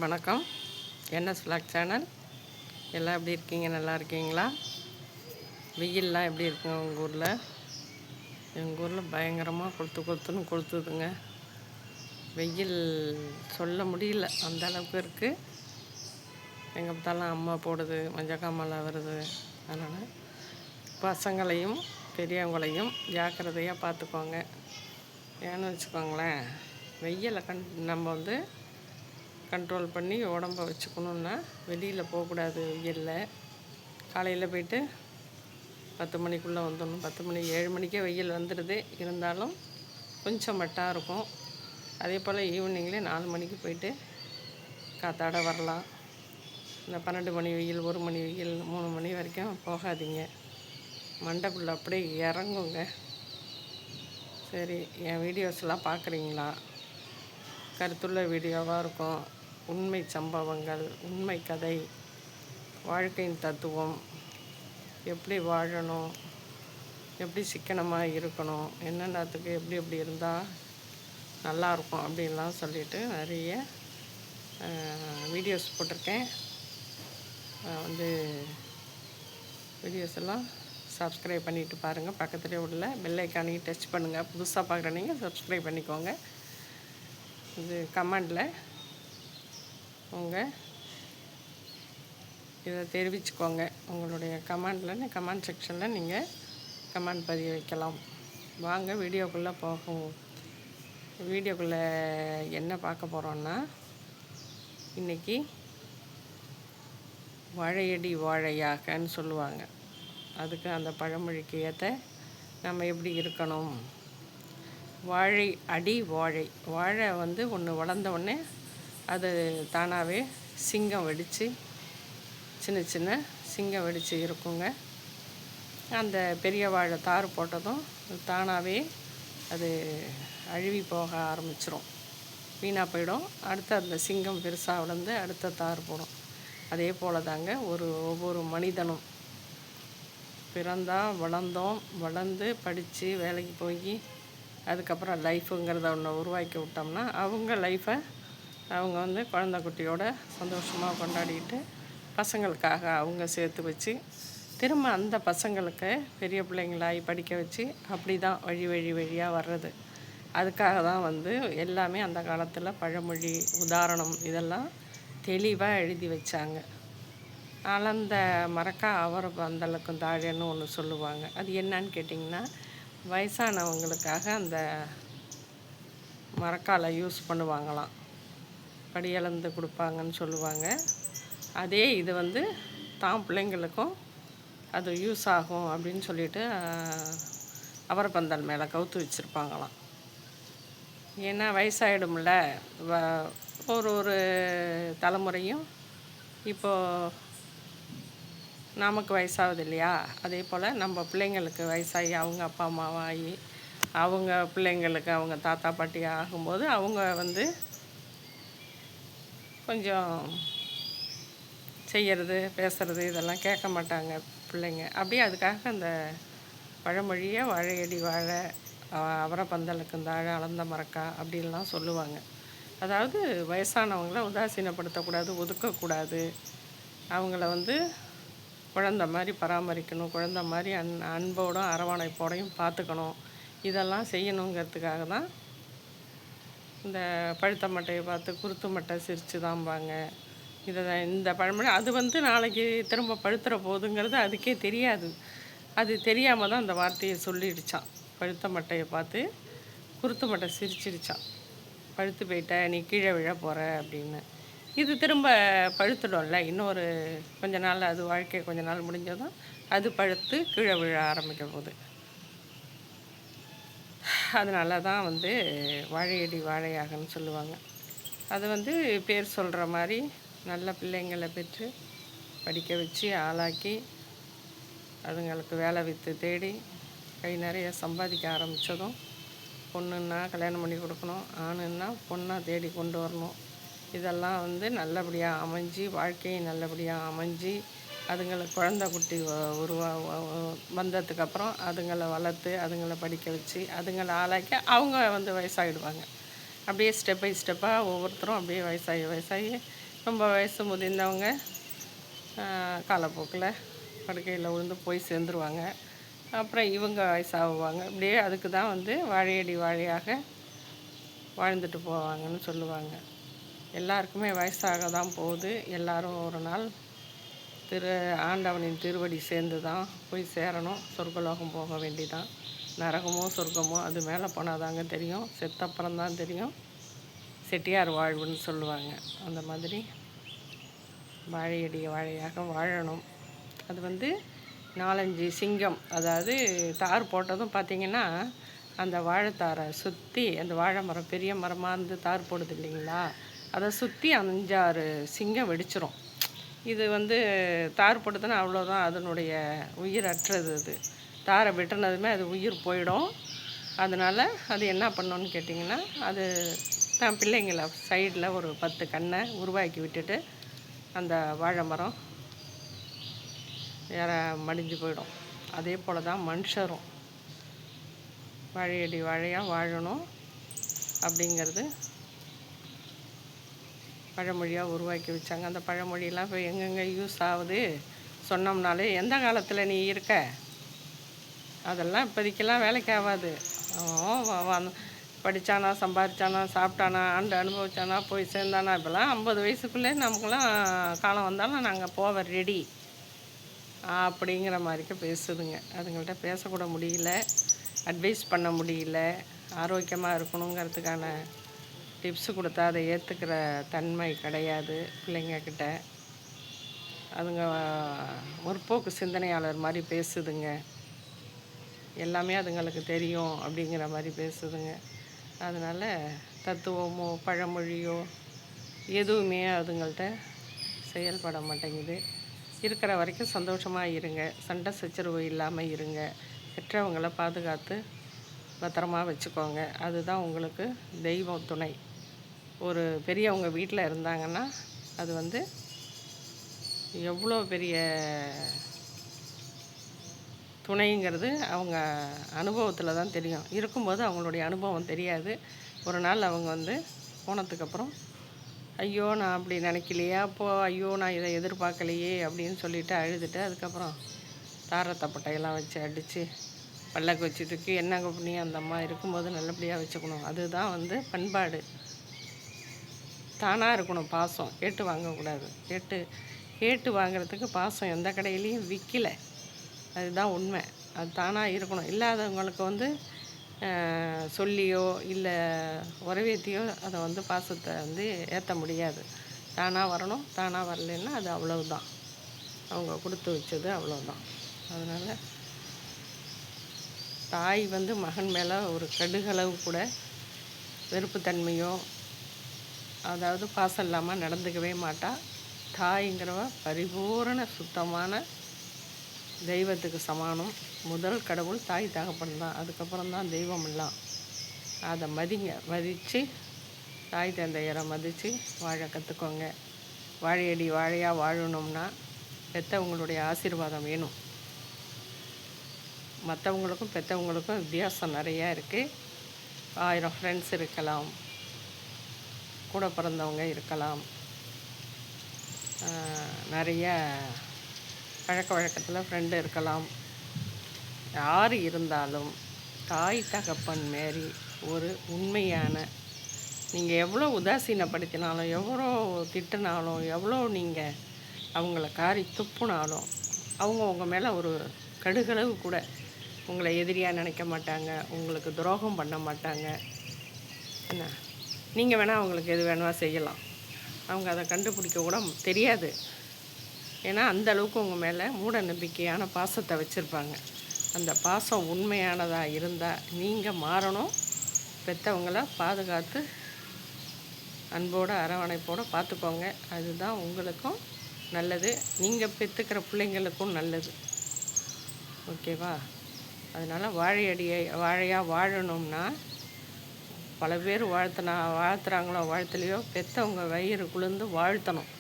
வணக்கம். NS vlog channel. எல்லாம் எப்படி இருக்கீங்க? நல்லா இருக்கீங்களா? வெயில்லாம் எப்படி இருக்குங்க உங்கள் ஊரில்? எங்கள் ஊரில் பயங்கரமாக கொளுத்துன்னு கொளுத்துதுங்க. வெயில் சொல்ல முடியல, அந்த அளவுக்கு இருக்குது. எங்கே பார்த்தாலும் அம்மா போடுது, மஞ்சக்காமலை வருது. அதனால் பசங்களையும் பெரியவங்களையும் ஜாக்கிரதையாக பார்த்துக்கோங்க. ஏன்னு வச்சுக்கோங்களேன், வெயிலை நம்ம கண்ட்ரோல் பண்ணி உடம்ப வச்சுக்கணுன்னா வெளியில் போகக்கூடாது. வெயிலில் காலையில் போய்ட்டு 10 மணிக்குள்ளே வந்துடணும். 10 மணி 7 மணிக்கே வெயில் வந்துடுது. இருந்தாலும் கொஞ்சம் மட்டாக இருக்கும். அதே போல் ஈவினிங்லேயே 4 மணிக்கு போய்ட்டு காத்தாட வரலாம். இந்த 12 மணி வெயில், 1 மணி வெயில், 3 மணி வரைக்கும் போகாதீங்க. மண்டைக்குள்ளே அப்படியே இறங்குங்க. சரி, என் வீடியோஸ்லாம் பார்க்குறீங்களா? கருத்துள்ள வீடியோவாக இருக்கும். உண்மை சம்பவங்கள், உண்மை கதை, வாழ்க்கையின் தத்துவம், எப்படி வாழணும், எப்படி சிக்கனமாக இருக்கணும், என்னென்னத்துக்கு எப்படி எப்படி இருந்தால் நல்லாயிருக்கும் அப்படின்லாம் சொல்லிவிட்டு நிறைய வீடியோஸ் போட்டிருக்கேன். வீடியோஸ் எல்லாம் சப்ஸ்கிரைப் பண்ணிவிட்டு பாருங்கள். பக்கத்துலேயே உள்ள பெல் ஐக்கானையும் டச் பண்ணுங்கள். புதுசாக பார்க்குறீங்க சப்ஸ்கிரைப் பண்ணிக்கோங்க. இது கமெண்டில் உங்கள் இதை தெரிவிச்சுக்கோங்க. உங்களுடைய கமெண்ட் செக்ஷனில் நீங்கள் கமெண்ட் பதிய வைக்கலாம். வாங்க வீடியோக்குள்ளே போகும். வீடியோக்குள்ளே என்ன பார்க்க போகிறோன்னா, இன்றைக்கி வாழையடி வாழையாகன்னு சொல்லுவாங்க. அதுக்கு அந்த பழமொழிக்கு ஏற்ற நம்ம எப்படி இருக்கணும். வாழை அடி வாழை. வாழை ஒன்று வளர்ந்த உடனே அது தானாகவே சிங்கம் வெடித்து சின்ன சின்ன சிங்கம் வெடித்து இருக்குங்க. அந்த பெரிய வாழை தார் போட்டதும் தானாகவே அது அழுவி போக ஆரம்பிச்சிரும், வீணாக போயிடும். அடுத்து அந்த சிங்கம் பெருசாக வளர்ந்து அடுத்த தார் போடும். அதே போல் தாங்க ஒவ்வொரு மனிதனும் வளர்ந்து படித்து வேலைக்கு போய் அதுக்கப்புறம் லைஃபுங்கிறத ஒன்று உருவாக்கி விட்டோம்னா அவங்க லைஃப்பை அவங்க குழந்தை குட்டியோட சந்தோஷமாக கொண்டாடிட்டு பசங்களுக்காக அவங்க சேர்த்து வச்சு திரும்ப அந்த பசங்களுக்கு பெரிய பிள்ளைங்களாகி படிக்க வச்சு அப்படி தான் வழியாக வர்றது. அதுக்காக தான் எல்லாமே அந்த காலத்தில் பழமொழி, உதாரணம் இதெல்லாம் தெளிவாக எழுதி வச்சாங்க. அளந்த மரக்கா அவரை பந்தலுக்கும் தாழன்னு ஒன்று சொல்லுவாங்க. அது என்னன்னு கேட்டிங்கன்னா, வயசானவங்களுக்காக அந்த மரக்காலை யூஸ் பண்ணுவாங்களாம், படியளந்து கொடுப்பாங்கன்னு சொல்லுவாங்க. அதே இது தான் பிள்ளைங்களுக்கும் அது யூஸ் ஆகும் அப்படின்னு சொல்லிட்டு அவரைப்பந்தல் மேலே கவுத்து வச்சுருப்பாங்களாம். ஏன்னா வயசாகிடும்ல, ஒரு தலைமுறையும் இப்போது நமக்கு வயசாகுது இல்லையா, அதே போல் நம்ம பிள்ளைங்களுக்கு வயசாகி அவங்க அப்பா அம்மாவாகி அவங்க பிள்ளைங்களுக்கு அவங்க தாத்தா பாட்டி ஆகும்போது அவங்க கொஞ்சம் செய்கிறது பேசுகிறது இதெல்லாம் கேட்க மாட்டாங்க பிள்ளைங்க. அப்படியே அதுக்காக அந்த பழமொழியை வாழையடி வாழை அவரை பந்தலுக்கு தாழ அளந்த மரக்கா அப்படின்லாம் சொல்லுவாங்க. அதாவது வயசானவங்கள உதாசீனப்படுத்தக்கூடாது, ஒதுக்கக்கூடாது. அவங்கள குழந்த மாதிரி பராமரிக்கணும், குழந்த மாதிரி அன்போடும் அரவணைப்போடையும் பார்த்துக்கணும். இதெல்லாம் செய்யணுங்கிறதுக்காக தான் இந்த பழுத்த மட்டையை பார்த்து குருத்து மட்டை சிரித்து தான்பாங்க. இந்த பழமொழி அது நாளைக்கு திரும்ப பழுத்துற போகுதுங்கிறது அதுக்கே தெரியாது. அது தெரியாமல் தான் அந்த வார்த்தையை சொல்லிடுச்சான். பழுத்த மட்டையை பார்த்து குருத்து மட்டை சிரிச்சிடுச்சான், பழுத்து போயிட்ட நீ கீழே விழ போகிற அப்படின்னு. இது திரும்ப பழுத்துடும்ல, இன்னொரு கொஞ்ச நாள், அது வாழ்க்கை கொஞ்ச நாள் முடிஞ்சதும் அது பழுத்து கீழே விழ ஆரம்பிக்க போகுது. அதனால தான் வாழையடி வாழையாகன்னு சொல்லுவாங்க. அது பேர் சொல்கிற மாதிரி நல்ல பிள்ளைங்களை பெற்று படிக்க வச்சு ஆளாக்கி அதுங்களுக்கு வேலை விற்று தேடி கை நிறைய சம்பாதிக்க ஆரம்பித்ததும், பொண்ணுன்னா கல்யாணம் பண்ணி கொடுக்கணும், ஆணுன்னா பொண்ணாக தேடி கொண்டு வரணும். இதெல்லாம் நல்லபடியாக அமைஞ்சு, வாழ்க்கையை நல்லபடியாக அமைஞ்சு அதுங்களுக்கு குழந்தை குட்டி வந்ததுக்கப்புறம் அதுங்களை வளர்த்து அதுங்களை படிக்க வச்சு அதுங்களை ஆளாக்கி அவங்க வயசாகிடுவாங்க. அப்படியே ஸ்டெப் பை ஸ்டெப்பாக ஒவ்வொருத்தரும் அப்படியே வயசாகி ரொம்ப வயசு முதிர்ந்தவங்க காலப்போக்கில் படுக்கையில் விழுந்து போய் சேர்ந்துருவாங்க. அப்புறம் இவங்க வயசாகுவாங்க. இப்படியே அதுக்கு தான் வந்து வாழையடி வாழையாக வாழ்ந்துட்டு போவாங்கன்னு சொல்லுவாங்க. எல்லாருக்குமே வயசாக தான் போகுது. எல்லாரும் ஒரு நாள் ஆண்டவனின் திருவடி சேர்ந்து தான் போய் சேரணும். சொர்க்கலோகம் போக வேண்டிதான். நரகமோ சொர்க்கமோ அது மேலே போனால் தாங்க தெரியும். செத்தப்புறம் தான் தெரியும். செட்டியார் வாழ்வுன்னு சொல்லுவாங்க. அந்த மாதிரி வாழையடி வாழையாக வாழணும். அது வந்து 4-5 சிங்கம், அதாவது தார் போட்டதும் பார்த்திங்கன்னா அந்த வாழைத்தாரை சுற்றி, அந்த வாழை மரம் பெரிய மரமாக இருந்து தார் போடுது இல்லைங்களா, அதை சுற்றி 5-6 சிங்கம் வெடிச்சிரும். இது வந்து தார் போட்டதுன்னா அவ்வளோதான், அதனுடைய உயிர் அற்றது. அது தாரை வெட்டினதுமே அது உயிர் போயிடும். அதனால் அது என்ன பண்ணணுன்னு கேட்டிங்கன்னா, அது தான் பிள்ளைங்களை சைடில் ஒரு 10 கண்ணை உருவாக்கி விட்டுட்டு அந்த வாழை மரம் வேற மடிஞ்சு போயிடும். அதே போல் தான் மனுஷரும் வாழையடி வாழையாக வாழணும் அப்படிங்கிறது பழமொழியாக உருவாக்கி வச்சாங்க. அந்த பழமொழியெல்லாம் இப்போ எங்கெங்கே யூஸ் ஆகுது சொன்னோம்னாலே, எந்த காலத்தில் நீ இருக்க, அதெல்லாம் இப்போதைக்கெல்லாம் வேலைக்கு ஆகாது. படித்தானா, சம்பாதிச்சானா, சாப்பிட்டானா, ஆண்டு அனுபவிச்சானா, போய் சேர்ந்தானா, இப்போலாம் 50 வயசுக்குள்ளே நமக்குலாம் காலம் வந்தாலும் நாங்கள் போக ரெடி அப்படிங்கிற மாதிரிக்க பேசுதுங்க. அதுங்கள்ட்ட பேசக்கூட முடியல, அட்வைஸ் பண்ண முடியல. ஆரோக்கியமாக இருக்கணுங்கிறதுக்கான டிப்ஸு கொடுத்தா அதை ஏற்றுக்கிற தன்மை கிடையாது பிள்ளைங்கக்கிட்ட. அதுங்க முற்போக்கு சிந்தனையாளர் மாதிரி பேசுதுங்க. எல்லாமே அதுங்களுக்கு தெரியும் அப்படிங்கிற மாதிரி பேசுதுங்க. அதனால் தத்துவமோ பழமொழியோ எதுவுமே அதுங்கள்ட்ட செயல்பட மாட்டேங்குது. இருக்கிற வரைக்கும் சந்தோஷமாக இருங்க, சண்டை சச்சரவு இல்லாமல் இருங்க, பெற்றவங்களை பாதுகாத்து பத்திரமா வச்சுக்கோங்க. அதுதான் உங்களுக்கு தெய்வம் துணை. ஒரு பெரியவங்க வீட்டில் இருந்தாங்கன்னா அது வந்து எவ்வளோ பெரிய துணைங்கிறது அவங்க அனுபவத்தில் தான் தெரியும். இருக்கும்போது அவங்களுடைய அனுபவம் தெரியாது. ஒரு நாள் அவங்க வந்து போனதுக்கப்புறம், ஐயோ நான் அப்படி நினைக்கலையே, அப்போது ஐயோ நான் இதை எதிர்பார்க்கலையே அப்படின்னு சொல்லிவிட்டு அழுதுட்டு, அதுக்கப்புறம் தாரத்தப்பட்டையெல்லாம் வச்சு அடித்து பல்லக்கு வச்சு தூக்கி என்னங்க பண்ணி அந்த அம்மா இருக்கும்போது நல்லபடியாக வச்சுக்கணும். அதுதான் வந்து பண்பாடு. தானாக இருக்கணும் பாசம், கேட்டு வாங்கக்கூடாது. கேட்டு வாங்கிறதுக்கு பாசம் எந்த கடையிலையும் விற்கலை, அதுதான் உண்மை. அது தானாக இருக்கணும். இல்லாதவங்களுக்கு வந்து சொல்லியோ இல்லை உறவேற்றியோ அதை வந்து பாசத்தை வந்து ஏற்ற முடியாது. தானாக வரணும். தானாக வரலைன்னா அது அவ்வளவுதான், அவங்க கொடுத்து வச்சது அவ்வளோதான். அதனால் தாய் வந்து மகன் மேலே ஒரு கடுகளவு கூட வெறுப்புத்தன்மையோ, அதாவது பாசம் இல்லாமல் நடந்துக்கவே மாட்டா. தாய்ங்கிறவ பரிபூரண சுத்தமான தெய்வத்துக்கு சமானம். முதல் கடவுள் தாய் தகப்பன் தான், அதுக்கப்புறம் தான் தெய்வம் எல்லாம். அதை மதித்து தாய் தந்தையரை மதித்து வாழ கற்றுக்கோங்க. வாழையடி வாழையாக வாழணும்னா பெற்றவங்களுடைய ஆசீர்வாதம் வேணும். மற்றவங்களுக்கும் பெற்றவங்களுக்கும் வித்தியாசம் நிறையா இருக்குது. 1000 ஃப்ரெண்ட்ஸ் இருக்கலாம், கூட பிறந்தவங்க இருக்கலாம், நிறைய பழக்க வழக்கத்தில் ஃப்ரெண்டு இருக்கலாம். யார் இருந்தாலும் தாய் தகப்பன் மாரி ஒரு உண்மையான, நீங்கள் எவ்வளோ உதாசீனப்படுத்தினாலும், எவ்வளோ திட்டினாலும், எவ்வளோ நீங்கள் அவங்கள காரி துப்புனாலும் அவங்க உங்கள் மேலே ஒரு கடுகளவு கூட உங்களை எதிரியாக நினைக்க மாட்டாங்க, உங்களுக்கு துரோகம் பண்ண மாட்டாங்க. என்ன, நீங்கள் வேணால் அவங்களுக்கு எது வேணுமா செய்யலாம், அவங்க அதை கண்டுபிடிக்க கூட தெரியாது. ஏன்னா அந்த அளவுக்கு உங்கள் மேலே மூட நம்பிக்கையான பாசத்தை வச்சுருப்பாங்க. அந்த பாசம் உண்மையானதாக இருந்தால் நீங்கள் மாறணும். பெற்றவங்கள பாதுகாத்து அன்போடு அரவணைப்போடு பார்த்துக்கோங்க. அதுதான் உங்களுக்கும் நல்லது, நீங்கள் பெற்றுக்கிற பிள்ளைங்களுக்கும் நல்லது. ஓகேவா? அதனால் வாழையாக வாழணும்னா பல பேர் வாழ்த்துறாங்களோ வாழ்த்துலையோ பெற்றவங்க வயிறு குளிர்ந்து வாழ்த்தணும்.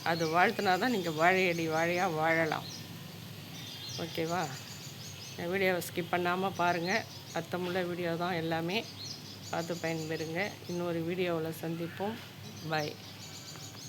அது வாழ்த்தினா தான் நீங்கள் வாழையடி வாழையாக வாழலாம். ஓகேவா? வீடியோவை ஸ்கிப் பண்ணாமல் பாருங்கள். அர்த்தமுள்ள வீடியோ தான் எல்லாமே, பார்த்து பயன்பெறுங்க. இன்னொரு வீடியோவில் சந்திப்போம். பாய்.